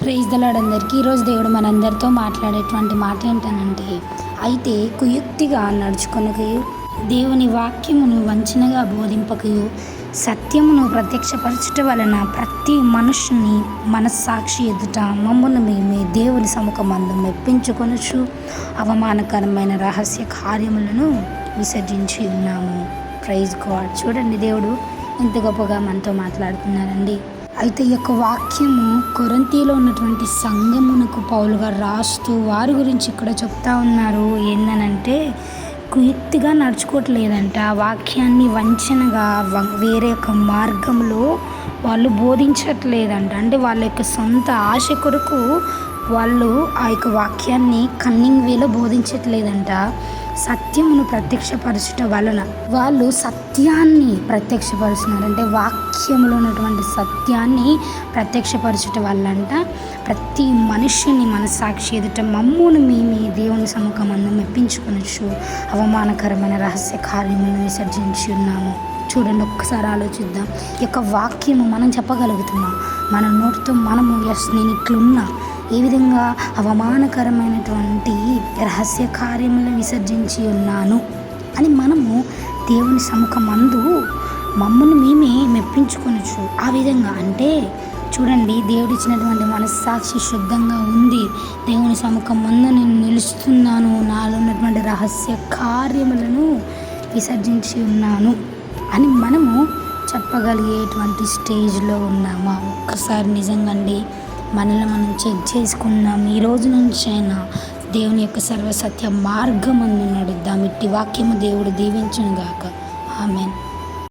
Praise the lord అందరికీ. ఈరోజు దేవుడు మనందరితో మాట్లాడేటువంటి మాట ఏంటనంటే, అయితే కుయుక్తిగా నడుచుకొనకయు, దేవుని వాక్యమును వంచనగా బోధింపకయు, సత్యమును ప్రత్యక్షపరచుట వలన ప్రతి మనుషుని మనస్సాక్షి ఎదుట మమ్మల్ని మేమే దేవుని సముఖమందు మెప్పించుకొనుచు అవమానకరమైన రహస్య కార్యములను విసర్జించి ఉన్నాము. Praise God. చూడండి, దేవుడు ఎంత గొప్పగా మనతో మాట్లాడుతున్నారండి. అయితే ఈ యొక్క వాక్యము కొరింథీలో ఉన్నటువంటి సంఘమునకు పౌలు గారు రాస్తూ వారి గురించి ఇక్కడ చెప్తా ఉన్నారు. ఏందనంటే, కుయుక్తిగా నడుచుకోవట్లేదంట, వాక్యాన్ని వంచనగా వేరే యొక్క మార్గంలో వాళ్ళు బోధించట్లేదంట. అంటే వాళ్ళ యొక్క సొంత ఆశ కొరకు వాళ్ళు ఆ యొక్క వాక్యాన్ని కన్నింగ్ వేలో బోధించట్లేదంట. సత్యమును ప్రత్యక్షపరచుట వలన వాళ్ళు సత్యాన్ని ప్రత్యక్షపరుస్తున్నారు. అంటే వాక్యంలో ఉన్నటువంటి సత్యాన్ని ప్రత్యక్షపరచుట వల్లంట ప్రతి మనుష్యుని మనస్సాక్షి ఎదుట మమ్మును మేమే దేవుని సముఖమందు మెప్పించుకొనొచ్చు అవమానకరమైన రహస్య కార్యములను విసర్జించి ఉన్నాము. చూడండి, ఒక్కసారి ఆలోచిద్దాం. ఈ యొక్క వాక్యము మనం చెప్పగలుగుతున్నాం. మన నోటితో మనము నేను ఇట్లున్నా, ఏ విధంగా అవమానకరమైనటువంటి రహస్య కార్యములను విసర్జించి ఉన్నాను అని మనము దేవుని సముఖమందు మమ్మల్ని మేమే మెప్పించుకొనొచ్చు. ఆ విధంగా అంటే చూడండి, దేవుడిచ్చినటువంటి మనస్సాక్షి శుద్ధంగా ఉంది, దేవుని సముఖం ముందు నేను నిలుస్తున్నాను, నాలో ఉన్నటువంటి రహస్య కార్యములను విసర్జించి ఉన్నాను అని మనము చెప్పగలిగేటువంటి స్టేజ్లో ఉన్నామా? ఒక్కసారి నిజంగా అండి మనల్ని మనం చెక్ చేసుకున్నాం. ఈ రోజు నుంచి అయినా దేవుని యొక్క సర్వసత్య మార్గమందు నడుద్దాం. ఇట్టి వాక్యము దేవుడు దీవించును గాక. ఆమేన్.